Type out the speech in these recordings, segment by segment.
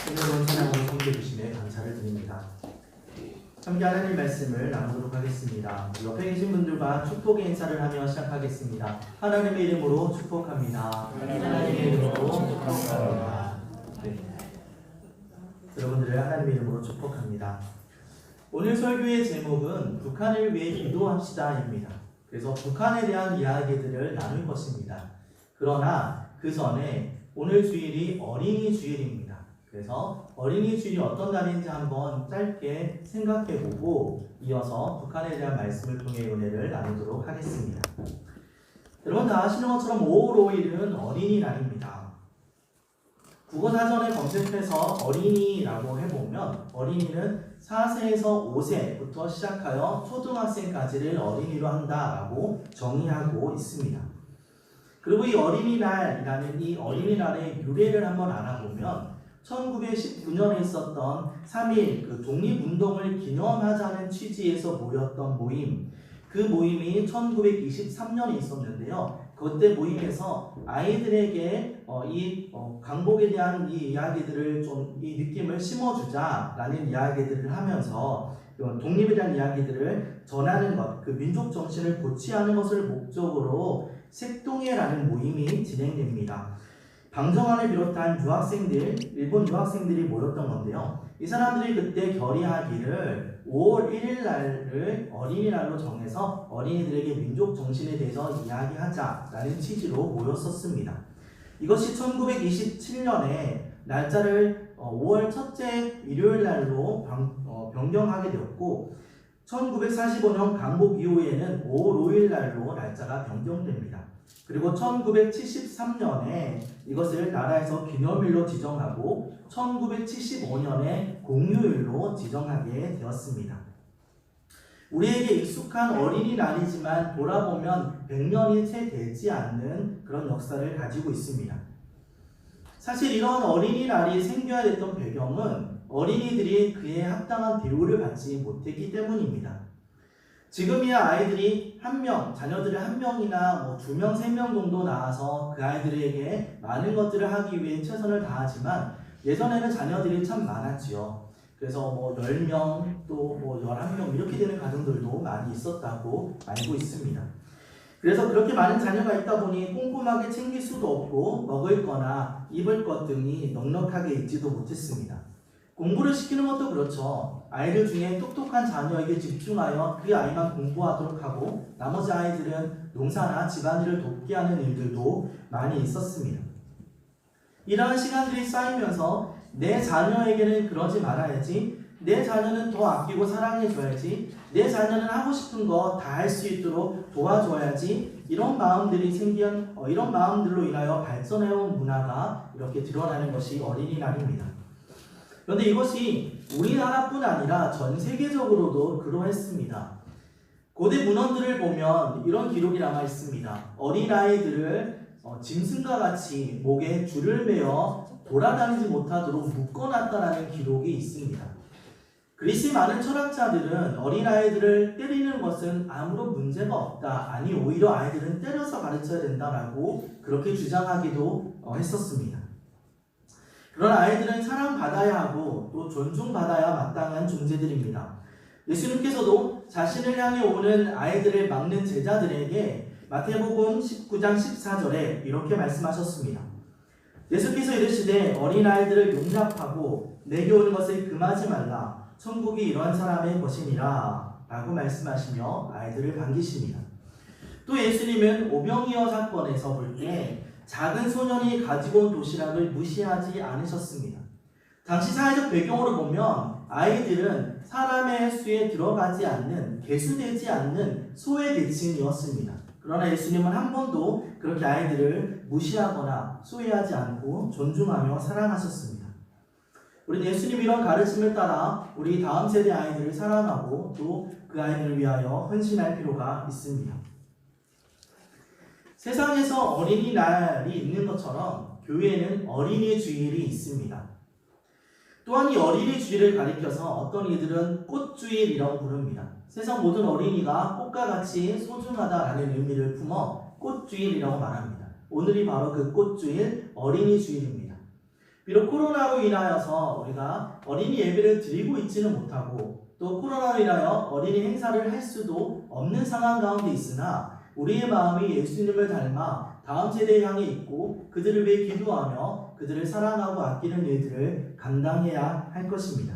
오늘은 찬양으로 섬겨 주심에 감사를 드립니다. 함께 하나님 말씀을 나누도록 하겠습니다. 옆에 계신 분들과 축복의 인사를 하며 시작하겠습니다. 하나님의 이름으로 축복합니다. 하나님의 이름으로 축복합니다. 네. 여러분들을 하나님의 이름으로 축복합니다. 오늘 설교의 제목은 북한을 위해 기도합시다입니다. 그래서 북한에 대한 이야기들을 나눌 것입니다. 그러나 그 전에 오늘 주일이 어린이 주일입니다. 그래서 어린이 주일이 어떤 날인지 한번 짧게 생각해보고 이어서 북한에 대한 말씀을 통해 은혜를 나누도록 하겠습니다. 여러분 다 아시는 것처럼 5월 5일은 어린이날입니다. 국어사전에 검색해서 어린이라고 해보면 어린이는 4세에서 5세부터 시작하여 초등학생까지를 어린이로 한다라고 정의하고 있습니다. 그리고 이 어린이날이라는 이 어린이날의 유래를 한번 알아보면 1919년에 있었던 3.1 독립운동을 기념하자는 취지에서 모였던 모임, 그 모임이 1923년에 있었는데요. 그때 모임에서 아이들에게 강복에 대한 이 이야기들을 좀 이 느낌을 심어주자라는 이야기들을 하면서 독립에 대한 이야기들을 전하는 것, 그 민족 정신을 고취하는 것을 목적으로 색동회라는 모임이 진행됩니다. 방정환을 비롯한 유학생들, 일본 유학생들이 모였던 건데요. 이 사람들이 그때 결의하기를 5월 1일 날을 어린이날로 정해서 어린이들에게 민족 정신에 대해서 이야기하자라는 취지로 모였었습니다. 이것이 1927년에 날짜를 5월 첫째 일요일 날로 변경하게 되었고 1945년 강복 이후에는 5월 5일 날로 날짜가 변경됩니다. 그리고 1973년에 이것을 나라에서 기념일로 지정하고 1975년에 공휴일로 지정하게 되었습니다. 우리에게 익숙한 어린이날이지만 돌아보면 100년이 채 되지 않는 그런 역사를 가지고 있습니다. 사실 이런 어린이날이 생겨야 됐던 배경은 어린이들이 그에 합당한 대우를 받지 못했기 때문입니다. 지금이야 아이들이 자녀들이 1명이나 2명, 3명 정도 낳아서 그 아이들에게 많은 것들을 하기 위해 최선을 다하지만 예전에는 자녀들이 참 많았지요. 그래서 10명 또 11명 이렇게 되는 가정들도 많이 있었다고 알고 있습니다. 그래서 그렇게 많은 자녀가 있다 보니 꼼꼼하게 챙길 수도 없고 먹을 거나 입을 것 등이 넉넉하게 있지도 못했습니다. 공부를 시키는 것도 그렇죠. 아이들 중에 똑똑한 자녀에게 집중하여 그 아이만 공부하도록 하고 나머지 아이들은 농사나 집안일을 돕게 하는 일들도 많이 있었습니다. 이러한 시간들이 쌓이면서 내 자녀에게는 그러지 말아야지, 내 자녀는 더 아끼고 사랑해줘야지, 내 자녀는 하고 싶은 거 다 할 수 있도록 도와줘야지, 이런 마음들이 이런 마음들로 인하여 발전해온 문화가 이렇게 드러나는 것이 어린이날입니다. 그런데 이것이 우리나라뿐 아니라 전 세계적으로도 그러했습니다. 고대 문헌들을 보면 이런 기록이 남아 있습니다. 어린아이들을 짐승과 같이 목에 줄을 매어 돌아다니지 못하도록 묶어놨다라는 기록이 있습니다. 그리스의 많은 철학자들은 어린아이들을 때리는 것은 아무런 문제가 없다. 아니 오히려 아이들은 때려서 가르쳐야 된다라고 그렇게 주장하기도 했었습니다. 그러나 아이들은 사랑받아야 하고 또 존중받아야 마땅한 존재들입니다. 예수님께서도 자신을 향해 오는 아이들을 막는 제자들에게 마태복음 19장 14절에 이렇게 말씀하셨습니다. 예수께서 이르시되 어린아이들을 용납하고 내게 오는 것을 금하지 말라. 천국이 이러한 사람의 것이니라 라고 말씀하시며 아이들을 반기십니다. 또 예수님은 오병이어 사건에서 볼 때 작은 소년이 가지고 온 도시락을 무시하지 않으셨습니다. 당시 사회적 배경으로 보면 아이들은 사람의 수에 들어가지 않는, 계수되지 않는 소외 계층이었습니다. 그러나 예수님은 한 번도 그렇게 아이들을 무시하거나 소외하지 않고 존중하며 사랑하셨습니다. 우리 예수님 이런 가르침을 따라 우리 다음 세대 아이들을 사랑하고 또 그 아이들을 위하여 헌신할 필요가 있습니다. 세상에서 어린이날이 있는 것처럼 교회에는 어린이 주일이 있습니다. 또한 이 어린이 주일을 가리켜서 어떤 이들은 꽃주일이라고 부릅니다. 세상 모든 어린이가 꽃과 같이 소중하다라는 의미를 품어 꽃주일이라고 말합니다. 오늘이 바로 그 꽃주일 어린이 주일입니다. 비록 코로나로 인하여서 우리가 어린이 예배를 드리고 있지는 못하고 또 코로나로 인하여 어린이 행사를 할 수도 없는 상황 가운데 있으나 우리의 마음이 예수님을 닮아 다음 세대에 향해 있고 그들을 위해 기도하며 그들을 사랑하고 아끼는 일들을 감당해야 할 것입니다.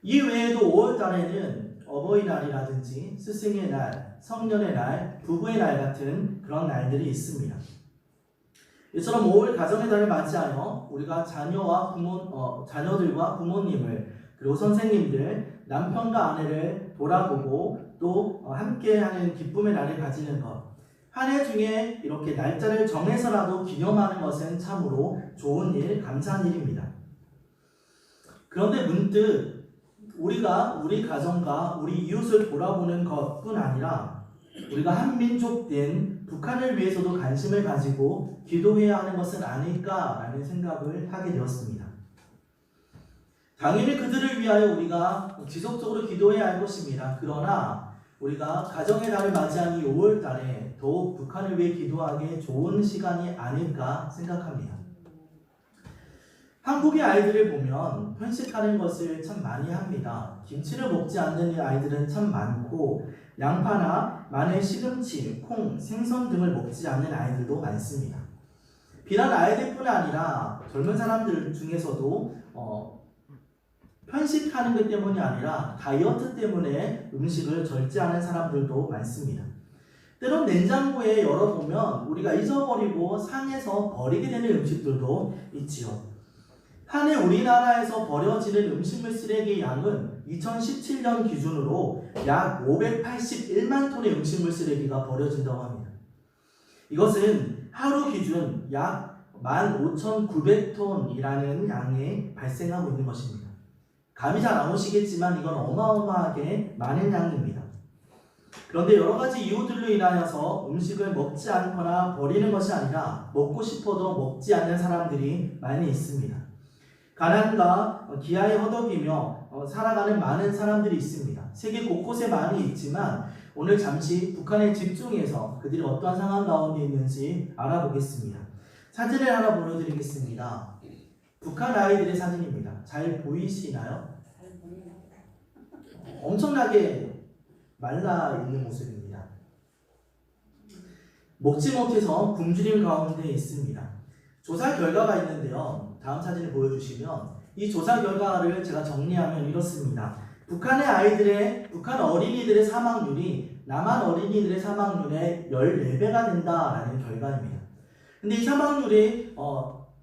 이 외에도 5월 달에는 어버이날이라든지 스승의 날, 성년의 날, 부부의 날 같은 그런 날들이 있습니다. 이처럼 5월 가정의 달을 맞이하여 우리가 자녀들과 부모님을 그리고 선생님들, 남편과 아내를 돌아보고 또 함께하는 기쁨의 날을 가지는 것. 한 해 중에 이렇게 날짜를 정해서라도 기념하는 것은 참으로 좋은 일, 감사한 일입니다. 그런데 문득 우리가 우리 가정과 우리 이웃을 돌아보는 것뿐 아니라 우리가 한민족된 북한을 위해서도 관심을 가지고 기도해야 하는 것은 아닐까라는 생각을 하게 되었습니다. 당연히 그들을 위하여 우리가 지속적으로 기도해야 할 것입니다. 그러나 우리가 가정의 달을 맞이한 이 5월 달에 더욱 북한을 위해 기도하기에 좋은 시간이 아닐까 생각합니다. 한국의 아이들을 보면 편식하는 것을 참 많이 합니다. 김치를 먹지 않는 아이들은 참 많고 양파나 마늘, 시금치, 콩, 생선 등을 먹지 않는 아이들도 많습니다. 비단 아이들뿐 아니라 젊은 사람들 중에서도 편식하는 것 때문이 아니라 다이어트 때문에 음식을 절제하는 사람들도 많습니다. 때론 냉장고에 열어보면 우리가 잊어버리고 상해서 버리게 되는 음식들도 있지요. 한 해 우리나라에서 버려지는 음식물 쓰레기의 양은 2017년 기준으로 약 581만 톤의 음식물 쓰레기가 버려진다고 합니다. 이것은 하루 기준 약 15,900톤이라는 양이 발생하고 있는 것입니다. 감이 잘 안 오시겠지만 이건 어마어마하게 많은 양입니다. 그런데 여러 가지 이유들로 인하여서 음식을 먹지 않거나 버리는 것이 아니라 먹고 싶어도 먹지 않는 사람들이 많이 있습니다. 가난과 기아에 허덕이며 살아가는 많은 사람들이 있습니다. 세계 곳곳에 많이 있지만 오늘 잠시 북한에 집중해서 그들이 어떠한 상황 가운데 있는지 알아보겠습니다. 사진을 하나 보여드리겠습니다. 북한 아이들의 사진입니다. 잘 보이시나요? 엄청나게 말라 있는 모습입니다. 먹지 못해서 굶주림 가운데 있습니다. 조사 결과가 있는데요. 다음 사진을 보여주시면 이 조사 결과를 제가 정리하면 이렇습니다. 북한 어린이들의 사망률이 남한 어린이들의 사망률의 14배가 된다라는 결과입니다. 근데 이 사망률이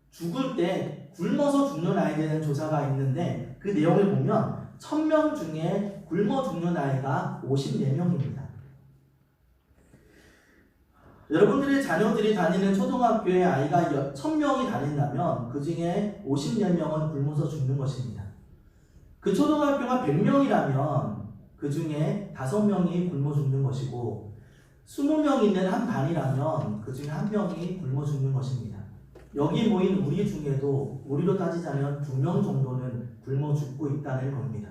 죽을 때 굶어서 죽는 아이에 대한 조사가 있는데 그 내용을 보면 1000명 중에 굶어 죽는 아이가 54명입니다. 여러분들의 자녀들이 다니는 초등학교에 아이가 1000명이 다닌다면 그 중에 54명은 굶어서 죽는 것입니다. 그 초등학교가 100명이라면 그 중에 5명이 굶어 죽는 것이고 20명 있는 한 반이라면 그 중에 1명이 굶어 죽는 것입니다. 여기 모인 우리 중에도 우리로 따지자면 2명 정도는 굶어 죽고 있다는 겁니다.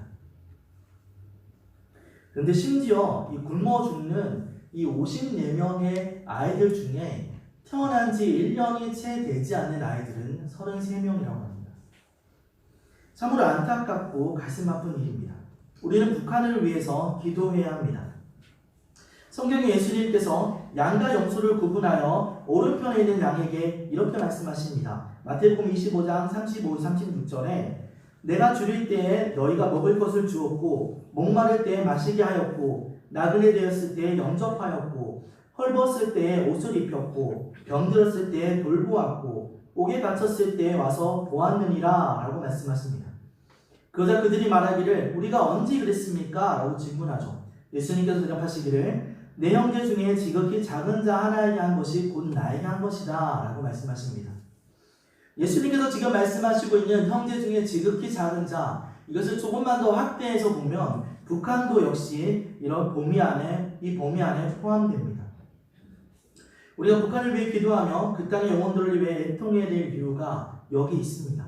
그런데 심지어 이 굶어 죽는 이 54명의 아이들 중에 태어난 지 1년이 채 되지 않는 아이들은 33명이라고 합니다. 참으로 안타깝고 가슴 아픈 일입니다. 우리는 북한을 위해서 기도해야 합니다. 성경에 예수님께서 양과 염소를 구분하여 오른편에 있는 양에게 이렇게 말씀하십니다. 마태복음 25장 35, 36절에 내가 줄일 때에 너희가 먹을 것을 주었고 목마를 때에 마시게 하였고 나그네 되었을 때에 영접하였고 헐벗을 때에 옷을 입혔고 병들었을 때에 돌보았고 옥에 갇혔을 때에 와서 보았느니라 라고 말씀하십니다. 그러자 그들이 말하기를 우리가 언제 그랬습니까? 라고 질문하죠. 예수님께서 대답하시기를 내 형제 중에 지극히 작은 자 하나에게 한 것이 곧 나에게 한 것이다 라고 말씀하십니다. 예수님께서 지금 말씀하시고 있는 형제 중에 지극히 작은 자, 이것을 조금만 더 확대해서 보면 북한도 역시 이런 범위 안에 포함됩니다. 우리가 북한을 위해 기도하며 그 땅의 영혼들을 위해 애통해야 될 이유가 여기 있습니다.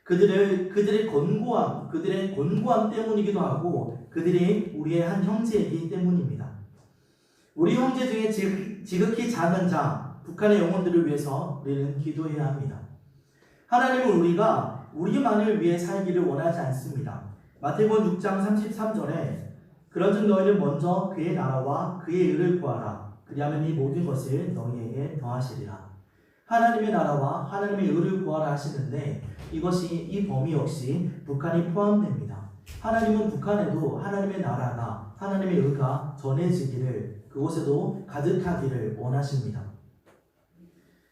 그들의 곤고함 때문이기도 하고 그들이 우리의 한 형제이기 때문입니다. 우리 형제 중에 지극히 작은 자, 북한의 영혼들을 위해서 우리는 기도해야 합니다. 하나님은 우리가 우리만을 위해 살기를 원하지 않습니다. 마태복음 6장 33절에 그런즉 너희는 먼저 그의 나라와 그의 의를 구하라. 그리하면 이 모든 것을 너희에게 더하시리라. 하나님의 나라와 하나님의 의를 구하라 하시는데 이것이 이 범위 역시 북한이 포함됩니다. 하나님은 북한에도 하나님의 나라가 하나님의 의가 전해지기를 그곳에도 가득하기를 원하십니다.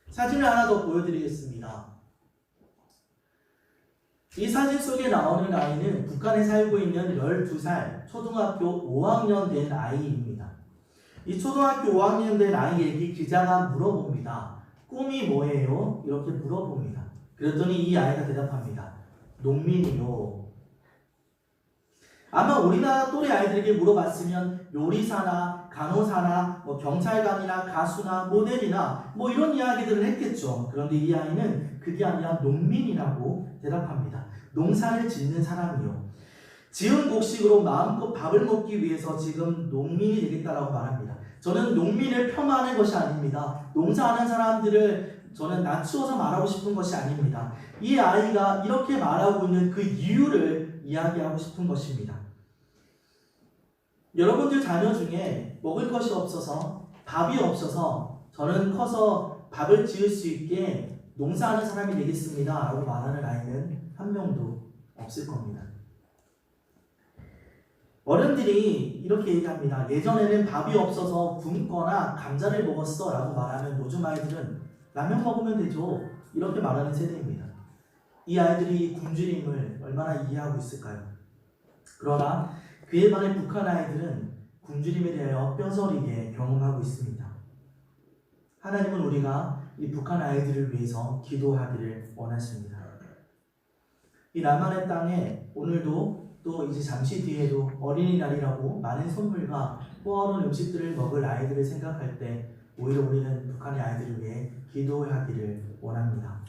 사진을 하나 더 보여드리겠습니다. 이 사진 속에 나오는 아이는 북한에 살고 있는 12살 초등학교 5학년 된 아이입니다. 이 초등학교 5학년 된 아이에게 기자가 물어봅니다. 꿈이 뭐예요? 이렇게 물어봅니다. 그랬더니 이 아이가 대답합니다. 농민이요. 아마 우리나라 또래 아이들에게 물어봤으면 요리사나 간호사나 경찰관이나 가수나 모델이나 이런 이야기들을 했겠죠. 그런데 이 아이는 그게 아니라 농민이라고 대답합니다. 농사를 짓는 사람이요. 지은 곡식으로 마음껏 밥을 먹기 위해서 지금 농민이 되겠다라고 말합니다. 저는 농민을 폄하하는 것이 아닙니다. 농사하는 사람들을 저는 낮추어서 말하고 싶은 것이 아닙니다. 이 아이가 이렇게 말하고 있는 그 이유를 이야기하고 싶은 것입니다. 여러분들 자녀 중에 먹을 것이 없어서 밥이 없어서 저는 커서 밥을 지을 수 있게 농사하는 사람이 되겠습니다 라고 말하는 아이는 한 명도 없을 겁니다. 어른들이 이렇게 얘기합니다. 예전에는 밥이 없어서 굶거나 감자를 먹었어 라고 말하면 요즘 아이들은 라면 먹으면 되죠 이렇게 말하는 세대입니다. 이 아이들이 이 굶주림을 얼마나 이해하고 있을까요? 그러나 그에 반해 북한 아이들은 굶주림에 대하여 뼈저리게 경험하고 있습니다. 하나님은 우리가 이 북한 아이들을 위해서 기도하기를 원하십니다. 이 남한의 땅에 오늘도 또 이제 잠시 뒤에도 어린이날이라고 많은 선물과 호화로운 음식들을 먹을 아이들을 생각할 때 오히려 우리는 북한의 아이들을 위해 기도하기를 원합니다.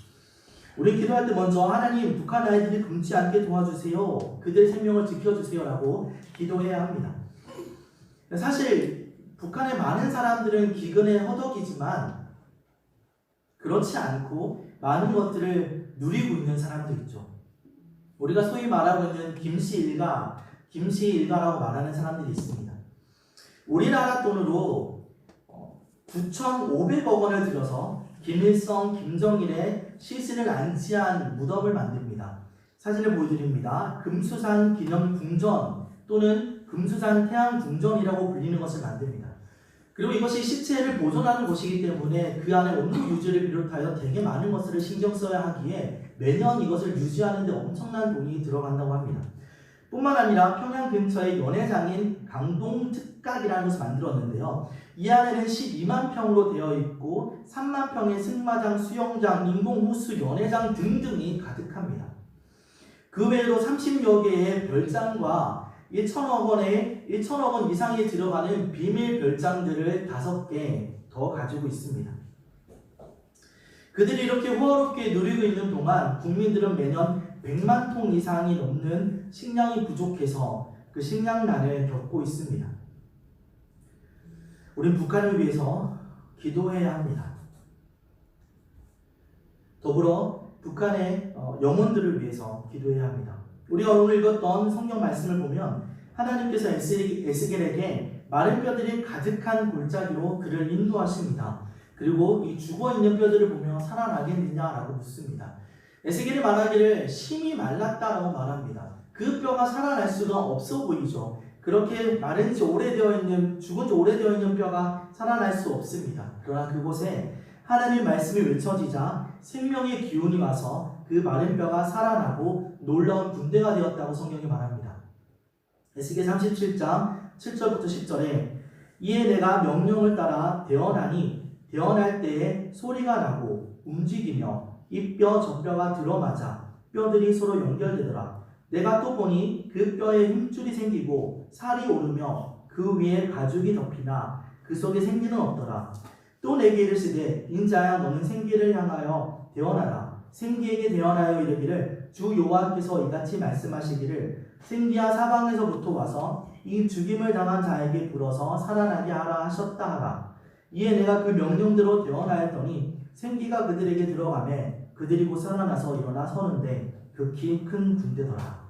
우리 기도할 때 먼저 하나님 북한 아이들이 굶지 않게 도와주세요. 그들의 생명을 지켜주세요 라고 기도해야 합니다. 사실 북한의 많은 사람들은 기근에 허덕이지만 그렇지 않고 많은 것들을 누리고 있는 사람도 있죠. 우리가 소위 말하고 있는 김씨일가라고 말하는 사람들이 있습니다. 우리나라 돈으로 9,500억 원을 들여서 김일성, 김정일의 시신을 안치한 무덤을 만듭니다. 사진을 보여드립니다. 금수산 기념궁전 또는 금수산 태양궁전이라고 불리는 것을 만듭니다. 그리고 이것이 시체를 보존하는 곳이기 때문에 그 안에 온도 유지를 비롯하여 되게 많은 것을 신경 써야 하기에 매년 이것을 유지하는 데 엄청난 돈이 들어간다고 합니다. 뿐만 아니라 평양 근처에 연회장인 강동특각이라는 것을 만들었는데요. 이 안에는 12만 평으로 되어 있고 3만 평의 승마장, 수영장, 인공호수, 연회장 등등이 가득합니다. 그 외에도 30여 개의 별장과 1천억 원 이상이 들어가는 비밀 별장들을 5개 더 가지고 있습니다. 그들이 이렇게 호화롭게 누리고 있는 동안 국민들은 매년 100만 통 이상이 넘는 식량이 부족해서 그 식량난을 겪고 있습니다. 우린 북한을 위해서 기도해야 합니다. 더불어 북한의 영혼들을 위해서 기도해야 합니다. 우리가 오늘 읽었던 성경 말씀을 보면 하나님께서 에스겔에게 마른 뼈들이 가득한 골짜기로 그를 인도하십니다. 그리고 이 죽어있는 뼈들을 보며 살아나겠느냐라고 묻습니다. 에스겔이 말하기를 심히 말랐다라고 말합니다. 그 뼈가 살아날 수가 없어 보이죠. 그렇게 마른 지 오래되어 있는, 죽은 지 오래되어 있는 뼈가 살아날 수 없습니다. 그러나 그곳에 하나님의 말씀이 외쳐지자 생명의 기운이 와서 그 마른 뼈가 살아나고 놀라운 군대가 되었다고 성경이 말합니다. 에스겔 37장 7절부터 10절에 이에 내가 명령을 따라 대언하니 대언할 때에 소리가 나고 움직이며 이 뼈 저 뼈가 들어맞아 뼈들이 서로 연결되더라. 내가 또 보니 그 뼈에 힘줄이 생기고 살이 오르며 그 위에 가죽이 덮이나 그 속에 생기는 없더라. 또 내게 이르시되 인자야 너는 생기를 향하여 대언하라. 생기에게 대언하여 이르기를 주 여호와께서 이같이 말씀하시기를 생기야 사방에서부터 와서 이 죽임을 당한 자에게 불어서 살아나게 하라 하셨다 하라. 이에 내가 그 명령대로 대언하였더니 생기가 그들에게 들어가매 그들이 곧 살아나서 일어나 서는데 극히 큰 군대더라.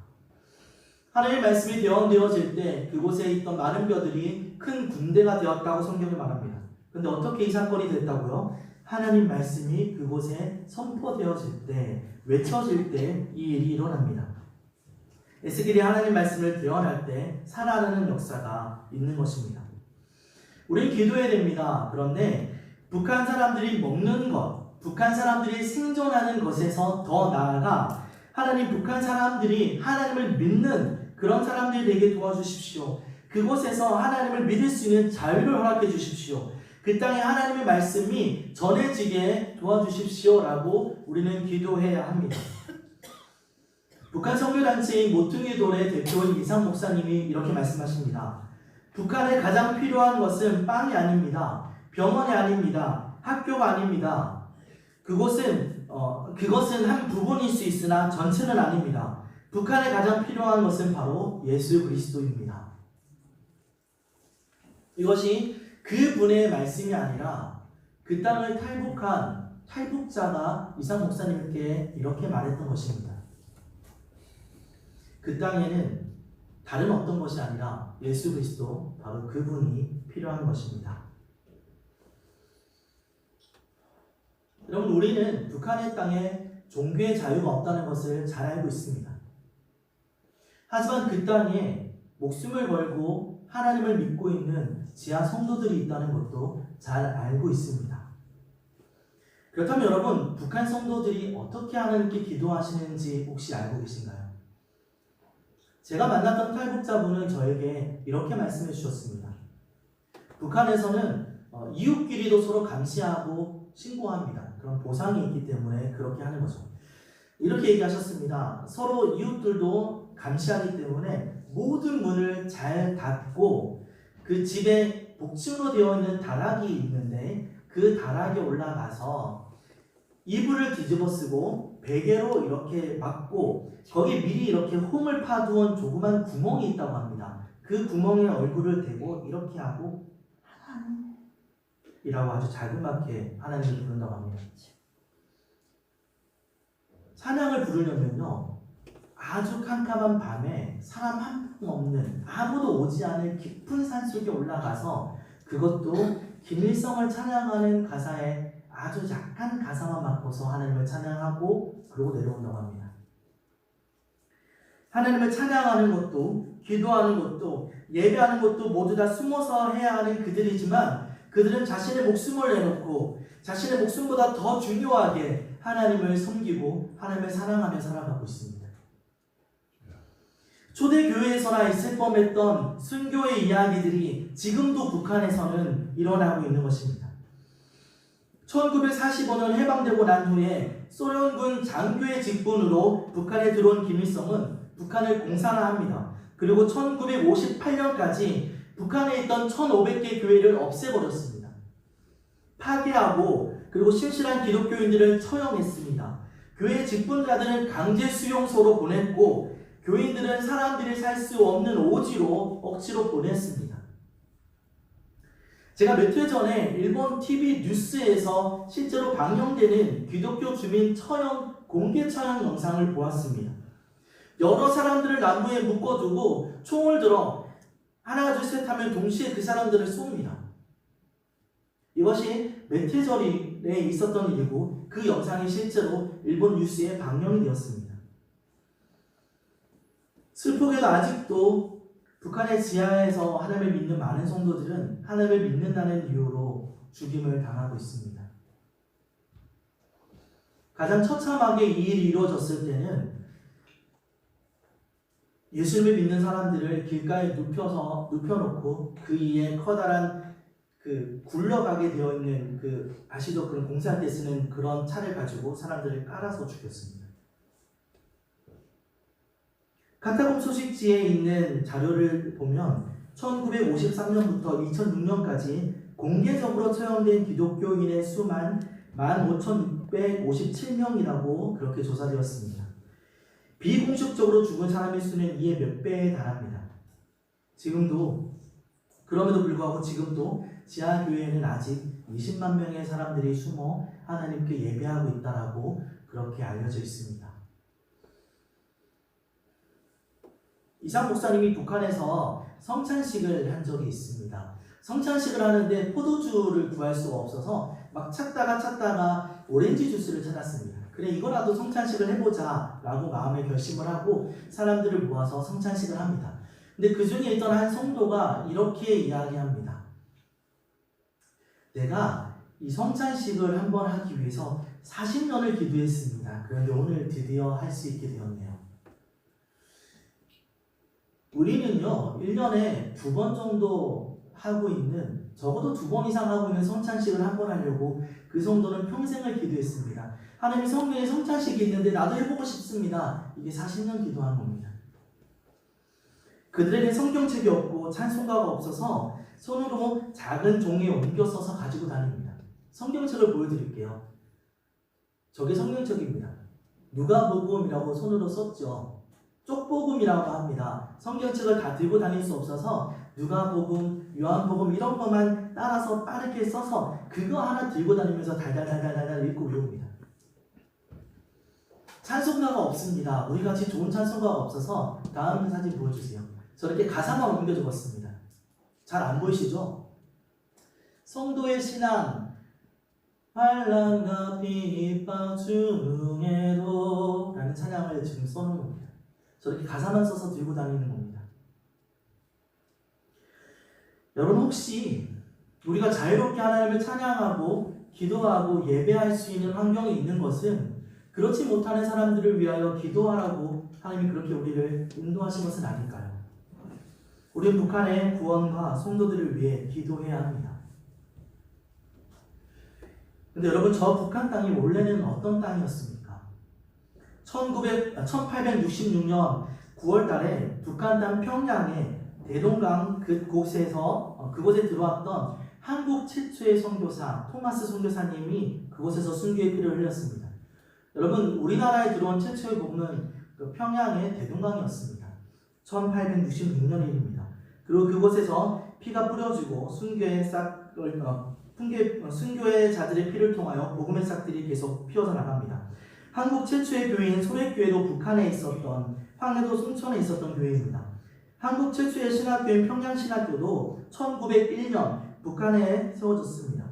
하나님의 말씀이 대언되어질 때 그곳에 있던 많은 뼈들이 큰 군대가 되었다고 성경이 말합니다. 근데 어떻게 이 사건이 됐다고요? 하나님 말씀이 그곳에 선포되어질 때, 외쳐질 때 이 일이 일어납니다. 에스겔이 하나님 말씀을 대언할 때 살아나는 역사가 있는 것입니다. 우리는 기도해야 됩니다. 그런데 북한 사람들이 먹는 것, 북한 사람들이 생존하는 것에서 더 나아가 하나님 북한 사람들이 하나님을 믿는 그런 사람들이 되게 도와주십시오. 그곳에서 하나님을 믿을 수 있는 자유를 허락해 주십시오. 그 땅에 하나님의 말씀이 전해지게 도와주십시오 라고 우리는 기도해야 합니다. 북한 선교단체인 모퉁이 돌의 대표인 이상 목사님이 이렇게 말씀하십니다. 북한에 가장 필요한 것은 빵이 아닙니다. 병원이 아닙니다. 학교가 아닙니다. 그것은 한 부분일 수 있으나 전체는 아닙니다. 북한에 가장 필요한 것은 바로 예수 그리스도입니다. 이것이 그분의 말씀이 아니라 그 땅을 탈북한 탈북자가 이상 목사님께 이렇게 말했던 것입니다. 그 땅에는 다른 어떤 것이 아니라 예수 그리스도, 바로 그분이 필요한 것입니다. 여러분, 우리는 북한의 땅에 종교의 자유가 없다는 것을 잘 알고 있습니다. 하지만 그 땅에 목숨을 걸고 하나님을 믿고 있는 지하 성도들이 있다는 것도 잘 알고 있습니다. 그렇다면 여러분, 북한 성도들이 어떻게 하나님께 기도하시는지 혹시 알고 계신가요? 제가 만났던 탈북자분은 저에게 이렇게 말씀해 주셨습니다. 북한에서는 이웃끼리도 서로 감시하고 신고합니다. 그런 보상이 있기 때문에 그렇게 하는 거죠. 이렇게 얘기하셨습니다. 서로 이웃들도 감시하기 때문에 모든 문을 잘 닫고 그 집에 복층으로 되어 있는 다락이 있는데 그 다락에 올라가서 이불을 뒤집어 쓰고 베개로 이렇게 막고 거기 미리 이렇게 홈을 파두은 조그만 구멍이 있다고 합니다. 그 구멍에 얼굴을 대고 이렇게 하고 하나님이라고 아주 자그맣게 하나님을 부른다고 합니다. 찬양을 부르려면요, 아주 캄캄한 밤에 사람 한 분 없는, 아무도 오지 않을 깊은 산속에 올라가서 그것도 김일성을 찬양하는 가사에 아주 약한 가사만 바꿔서 하나님을 찬양하고 그러고 내려온다고 합니다. 하나님을 찬양하는 것도, 기도하는 것도, 예배하는 것도 모두 다 숨어서 해야 하는 그들이지만 그들은 자신의 목숨을 내놓고 자신의 목숨보다 더 중요하게 하나님을 섬기고 하나님을 사랑하며 살아가고 있습니다. 초대교회에서나 있을 뻔했던 순교의 이야기들이 지금도 북한에서는 일어나고 있는 것입니다. 1945년 해방되고 난 후에 소련군 장교의 직분으로 북한에 들어온 김일성은 북한을 공산화합니다. 그리고 1958년까지 북한에 있던 1500개 교회를 없애버렸습니다. 파괴하고 그리고 신실한 기독교인들을 처형했습니다. 교회 직분자들은 강제 수용소로 보냈고 교인들은 사람들이 살 수 없는 오지로 억지로 보냈습니다. 제가 몇 해 전에 일본 TV 뉴스에서 실제로 방영되는 기독교 주민 처형, 공개 처형 영상을 보았습니다. 여러 사람들을 나무에 묶어두고 총을 들어 하나 둘 셋 하면 동시에 그 사람들을 쏩니다. 이것이 몇 해 전에 있었던 일이고 그 영상이 실제로 일본 뉴스에 방영이 되었습니다. 슬프게도 아직도 북한의 지하에서 하나님을 믿는 많은 성도들은 하나님을 믿는다는 이유로 죽임을 당하고 있습니다. 가장 처참하게 이 일이 이루어졌을 때는 예수님을 믿는 사람들을 길가에 눕혀놓고 그 위에 커다란 그 굴러가게 되어 있는 그 아시도 그런 공사할 때 쓰는 그런 차를 가지고 사람들을 깔아서 죽였습니다. 카타콤 소식지에 있는 자료를 보면 1953년부터 2006년까지 공개적으로 처형된 기독교인의 수만 15,657명이라고 그렇게 조사되었습니다. 비공식적으로 죽은 사람의 수는 이에 몇 배에 달합니다. 지금도, 그럼에도 불구하고 지금도 지하교회에는 아직 20만 명의 사람들이 숨어 하나님께 예배하고 있다라고 그렇게 알려져 있습니다. 이상 목사님이 북한에서 성찬식을 한 적이 있습니다. 성찬식을 하는데 포도주를 구할 수가 없어서 막 찾다가 오렌지 주스를 찾았습니다. 그래 이거라도 성찬식을 해보자 라고 마음에 결심을 하고 사람들을 모아서 성찬식을 합니다. 근데 그 중에 있던 한 성도가 이렇게 이야기합니다. 내가 이 성찬식을 한번 하기 위해서 40년을 기도했습니다. 그런데 오늘 드디어 할 수 있게 되었네요. 우리는요 1년에 2번 정도 하고 있는, 적어도 2번 이상 하고 있는 성찬식을 한번 하려고 그 성도는 평생을 기도했습니다. 하나님 성경에 성찬식이 있는데 나도 해보고 싶습니다. 이게 40년 기도한 겁니다. 그들에게 성경책이 없고 찬송가가 없어서 손으로 작은 종이에 옮겨 써서 가지고 다닙니다. 성경책을 보여드릴게요. 저게 성경책입니다. 누가복음이라고 손으로 썼죠. 쪽복음이라고 합니다. 성경책을 다 들고 다닐 수 없어서 누가복음, 요한복음 이런 것만 따라서 빠르게 써서 그거 하나 들고 다니면서 달달달달달 읽고 외웁니다. 찬송가가 없습니다. 우리같이 좋은 찬송가가 없어서 다음 사진 보여주세요. 저렇게 가사만 옮겨 적었습니다. 잘 안 보이시죠? 성도의 신앙 환난과 핍박 중에도 라는 찬양을 지금 써놓은 겁니다. 저렇게 가사만 써서 들고 다니는 겁니다. 여러분 혹시 우리가 자유롭게 하나님을 찬양하고 기도하고 예배할 수 있는 환경이 있는 것은 그렇지 못하는 사람들을 위하여 기도하라고 하나님이 그렇게 우리를 인도하신 것은 아닐까요? 우리는 북한의 구원과 성도들을 위해 기도해야 합니다. 근데 여러분 저 북한 땅이 원래는 어떤 땅이었습니까? 1866년 9월 달에 북한 땅 평양에 대동강 그곳에 들어왔던 한국 최초의 선교사 토마스 선교사님이 그곳에서 순교의 피를 흘렸습니다. 여러분 우리나라에 들어온 최초의 복음은 평양의 대동강이었습니다. 1866년 일입니다. 그리고 그곳에서 피가 뿌려지고 순교의 자들의 피를 통하여 복음의 싹들이 계속 피어서 나갑니다. 한국 최초의 교회인 소래교회도 북한에 있었던, 황해도 송천에 있었던 교회입니다. 한국 최초의 신학교인 평양신학교도 1901년 북한에 세워졌습니다.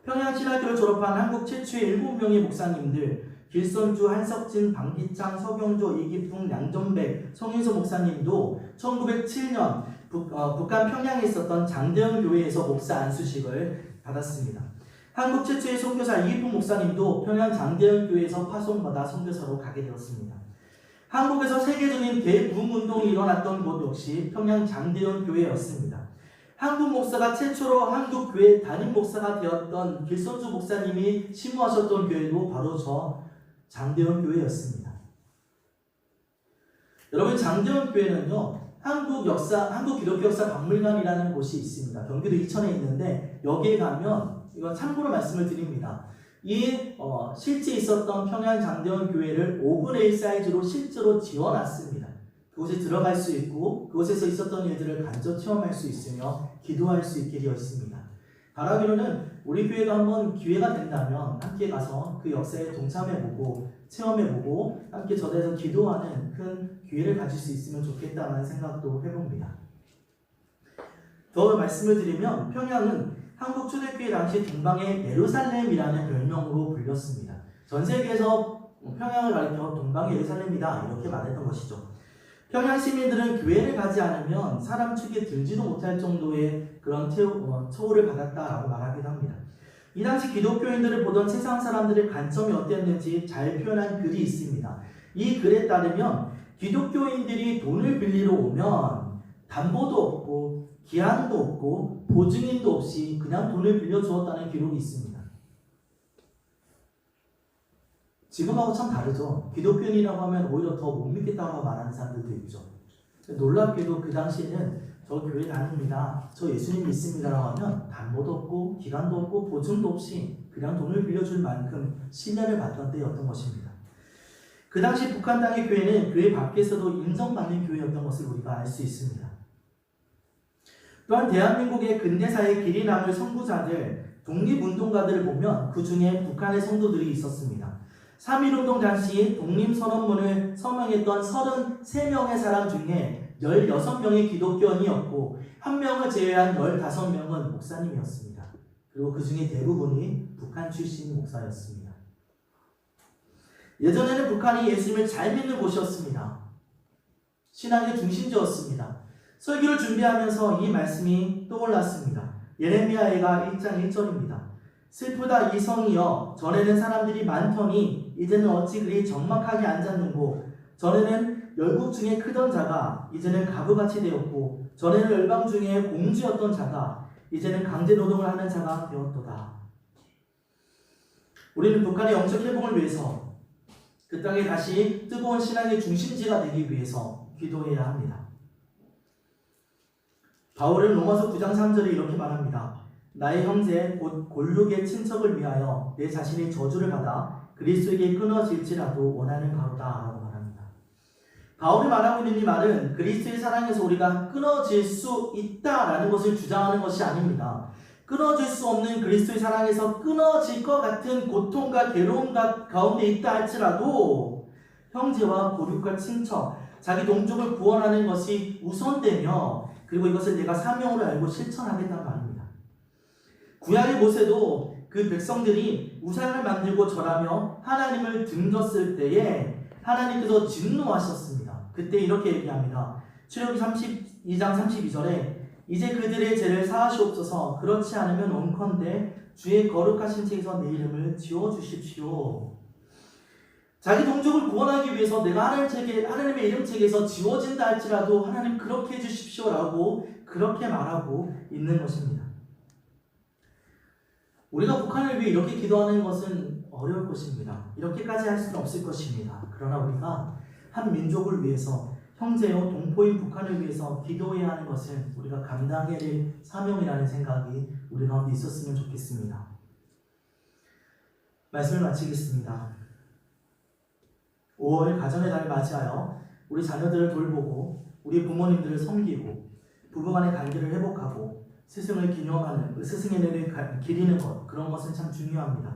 평양신학교를 졸업한 한국 최초의 7명의 목사님들, 길선주, 한석진, 방기창, 서경조, 이기풍, 양전백, 성인서 목사님도 1907년 북한 평양에 있었던 장대현 교회에서 목사 안수식을 받았습니다. 한국 최초의 선교사 이기풍 목사님도 평양 장대현 교회에서 파송받아 선교사로 가게 되었습니다. 한국에서 세계적인 대부흥운동이 일어났던 곳 역시 평양 장대현 교회였습니다. 한국 목사가 최초로 한국 교회 담임 목사가 되었던 길선주 목사님이 심무하셨던 교회도 바로 저 장대현 교회였습니다. 여러분 장대현 교회는요 한국 기독교 역사 박물관이라는 곳이 있습니다. 경기도 이천에 있는데 여기에 가면 이건 참고로 말씀을 드립니다. 실제 있었던 평양 장대현 교회를 5분의 1 사이즈로 실제로 지어놨습니다. 그곳에 들어갈 수 있고 그곳에서 있었던 일들을 간접 체험할 수 있으며 기도할 수 있게 되어 있습니다. 바라기로는 우리 교회가 한번 기회가 된다면 함께 가서 그 역사에 동참해보고 체험해보고 함께 저대에서 기도하는 큰 기회를 가질 수 있으면 좋겠다는 생각도 해봅니다. 더 말씀을 드리면 평양은 한국 초대교회 당시 동방의 예루살렘이라는 별명으로 불렸습니다. 전 세계에서 평양을 가리켜 동방의 예루살렘이다 이렇게 말했던 것이죠. 평양 시민들은 교회를 가지 않으면 사람 축에 들지도 못할 정도의 그런 처우를 받았다라고 말하기도 합니다. 이 당시 기독교인들을 보던 세상 사람들의 관점이 어땠는지 잘 표현한 글이 있습니다. 이 글에 따르면 기독교인들이 돈을 빌리러 오면 담보도 없고 기한도 없고 보증인도 없이 그냥 돈을 빌려주었다는 기록이 있습니다. 지금하고 참 다르죠. 기독교인이라고 하면 오히려 더 못 믿겠다고 말하는 사람들도 있죠. 놀랍게도 그 당시에는 저 교회 다닙니다, 저 예수님 믿습니다라고 하면 담보도 없고 기간도 없고 보증도 없이 그냥 돈을 빌려줄 만큼 신뢰를 받던 때였던 것입니다. 그 당시 북한 땅의 교회는 교회 밖에서도 인정받는 교회였던 것을 우리가 알 수 있습니다. 또한 대한민국의 근대사의 길이 남을 선구자들, 독립운동가들을 보면 그 중에 북한의 성도들이 있었습니다. 3.1운동 당시 독립선언문을 서명했던 33명의 사람 중에 16명이 기독교인이었고 1명을 제외한 15명은 목사님이었습니다. 그리고 그 중에 대부분이 북한 출신 목사였습니다. 예전에는 북한이 예수님을 잘 믿는 곳이었습니다. 신앙의 중심지였습니다. 설교를 준비하면서 이 말씀이 떠올랐습니다. 예레미야가 1장 1절입니다. 슬프다 이 성이여, 전에는 사람들이 많더니 이제는 어찌 그리 적막하게 앉았는고, 전에는 열국 중에 크던 자가 이제는 가부같이 되었고, 전에는 열방 중에 공주였던 자가 이제는 강제 노동을 하는 자가 되었도다. 우리는 북한의 영적 회복을 위해서 그 땅에 다시 뜨거운 신앙의 중심지가 되기 위해서 기도해야 합니다. 바울은 로마서 9장 3절에 이렇게 말합니다. 나의 형제 곧 골육의 친척을 위하여 내 자신의 저주를 받아 그리스도에게 끊어질지라도 원하는 바로다 라고 말합니다. 바울이 말하고 있는 이 말은 그리스도의 사랑에서 우리가 끊어질 수 있다라는 것을 주장하는 것이 아닙니다. 끊어질 수 없는 그리스도의 사랑에서 끊어질 것 같은 고통과 괴로움 가운데 있다 할지라도 형제와 고륙과 친척, 자기 동족을 구원하는 것이 우선되며 그리고 이것을 내가 사명으로 알고 실천하겠다는 말입니다. 구약의 모세도 그 백성들이 우상을 만들고 절하며 하나님을 등졌을 때에 하나님께서 진노하셨습니다. 그때 이렇게 얘기합니다. 출애굽기 32장 32절에 이제 그들의 죄를 사하시옵소서. 그렇지 않으면 원컨대 주의 거룩하신 책에서 내 이름을 지워주십시오. 자기 동족을 구원하기 위해서 내가 하나님의 이름 책에서 지워진다 할지라도 하나님 그렇게 해주십시오라고 그렇게 말하고 있는 것입니다. 우리가 북한을 위해 이렇게 기도하는 것은 어려울 것입니다. 이렇게까지 할 수는 없을 것입니다. 그러나 우리가 한 민족을 위해서 형제요 동포인 북한을 위해서 기도해야 하는 것은 우리가 감당해야 될 사명이라는 생각이 우리 가운데 있었으면 좋겠습니다. 말씀을 마치겠습니다. 5월 가정의 달을 맞이하여 우리 자녀들을 돌보고 우리 부모님들을 섬기고 부부간의 관계를 회복하고 스승을 기념하는 스승의 은혜를 기리는 것, 그런 것은 참 중요합니다.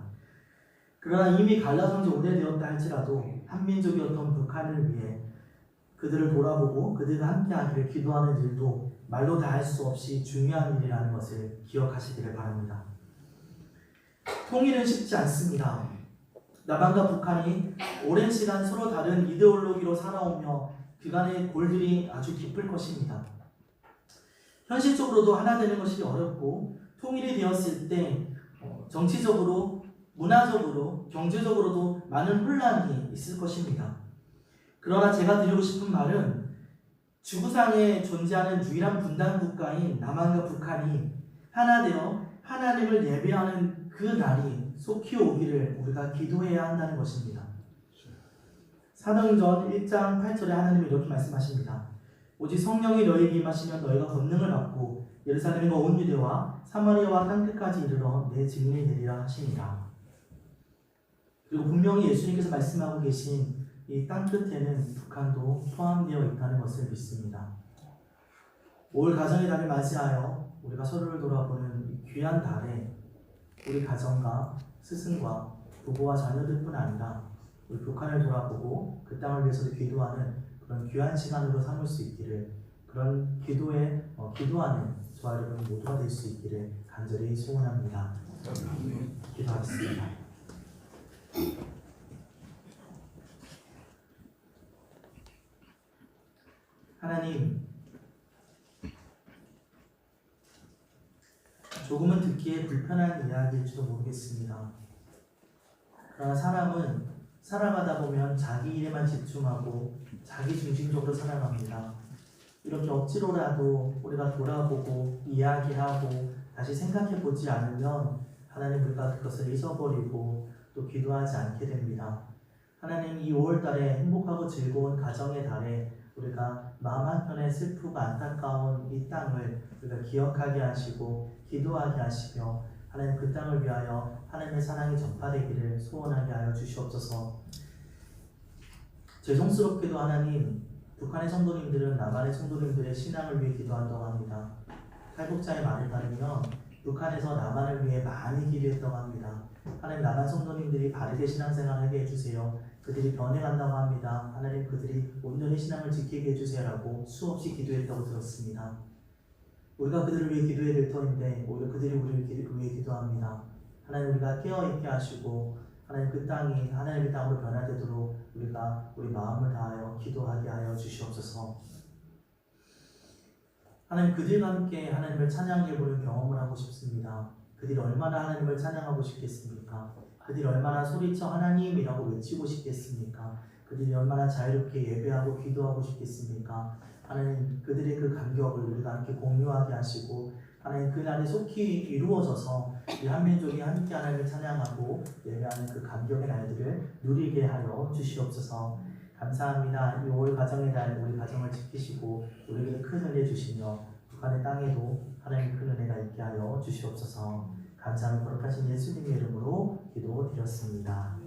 그러나 이미 갈라선 지 오래되었다 할지라도 한민족이었던 북한을 위해 그들을 돌아보고 그들과 함께하기를 기도하는 일도 말로 다 할 수 없이 중요한 일이라는 것을 기억하시기를 바랍니다. 통일은 쉽지 않습니다. 남한과 북한이 오랜 시간 서로 다른 이데올로기로 살아오며 그간의 골들이 아주 깊을 것입니다. 현실적으로도 하나 되는 것이 어렵고 통일이 되었을 때 정치적으로, 문화적으로, 경제적으로도 많은 혼란이 있을 것입니다. 그러나 제가 드리고 싶은 말은 지구상에 존재하는 유일한 분단 국가인 남한과 북한이 하나 되어 하나님을 예배하는 그 날이 속히 오기를 우리가 기도해야 한다는 것입니다. 사도행전 1장 8절에 하나님이 이렇게 말씀하십니다. 오직 성령이 너희에게 임하시면 너희가 권능을 받고 예루살렘과 온 유대와 사마리아와 땅끝까지 이르러 내 증인이 되리라 하시니라. 그리고 분명히 예수님께서 말씀하고 계신 이 땅끝에는 북한도 포함되어 있다는 것을 믿습니다. 5월 가정의 달을 맞이하여 우리가 서로를 돌아보는 이 귀한 달에 우리 가정과 스승과 부부와 자녀들뿐 아니라 우리 북한을 돌아보고 그 땅을 위해서도 기도하는 그런 귀한 시간으로 삼을 수 있기를, 그런 기도하는 저와 여러분 모두가 될 수 있기를 간절히 소원합니다. 기도하겠습니다. 하나님, 조금은 듣기에 불편한 이야기일지도 모르겠습니다. 그러나 사람은 살아가다 보면 자기 일에만 집중하고 자기 중심적으로 살아갑니다. 이렇게 억지로라도 우리가 돌아보고 이야기하고 다시 생각해보지 않으면 하나님 우리가 그것을 잊어버리고 또 기도하지 않게 됩니다. 하나님, 이 5월달에 행복하고 즐거운 가정의 달에 우리가 마음 한켠에 슬프고 안타까운 이 땅을 우리가 기억하게 하시고 기도하게 하시며 하나님 그 땅을 위하여 하나님의 사랑이 전파되기를 소원하게 하여 주시옵소서. 죄송스럽게도 하나님, 북한의 성도님들은 남한의 성도님들의 신앙을 위해 기도한다고 합니다. 탈북자의 말에 따르면 북한에서 남한을 위해 많이 기도했다고 합니다. 하나님 남한 성도님들이 바르게 신앙생활하게 해주세요. 그들이 변해간다고 합니다. 하나님 그들이 온전히 신앙을 지키게 해주세요라고 수없이 기도했다고 들었습니다. 우리가 그들을 위해 기도해야 될 터인데 오히려 그들이 우리를 위해 기도합니다. 하나님 우리가 깨어있게 하시고 하나님 그 땅이 하나님의 땅으로 변화되도록 우리가 우리 마음을 다하여 기도하게 하여 주시옵소서. 하나님 그들과 함께 하나님을 찬양해보는 경험을 하고 싶습니다. 그들이 얼마나 하나님을 찬양하고 싶겠습니까? 그들이 얼마나 소리쳐 하나님이라고 외치고 싶겠습니까? 그들이 얼마나 자유롭게 예배하고 기도하고 싶겠습니까? 하나님 그들의 그 감격을 우리가 함께 공유하게 하시고 하나님 그날이 속히 이루어져서 이 한민족이 함께 하나님을 찬양하고 예배하는 그 감격의 날들을 누리게 하여 주시옵소서. 감사합니다. 이 5월 가정의 날 우리 가정을 지키시고 우리에게 큰 은혜 주시며 북한의 땅에도 하나님 큰 은혜가 있게 하여 주시옵소서. 감사하며 거룩하신 예수님의 이름으로 기도드렸습니다.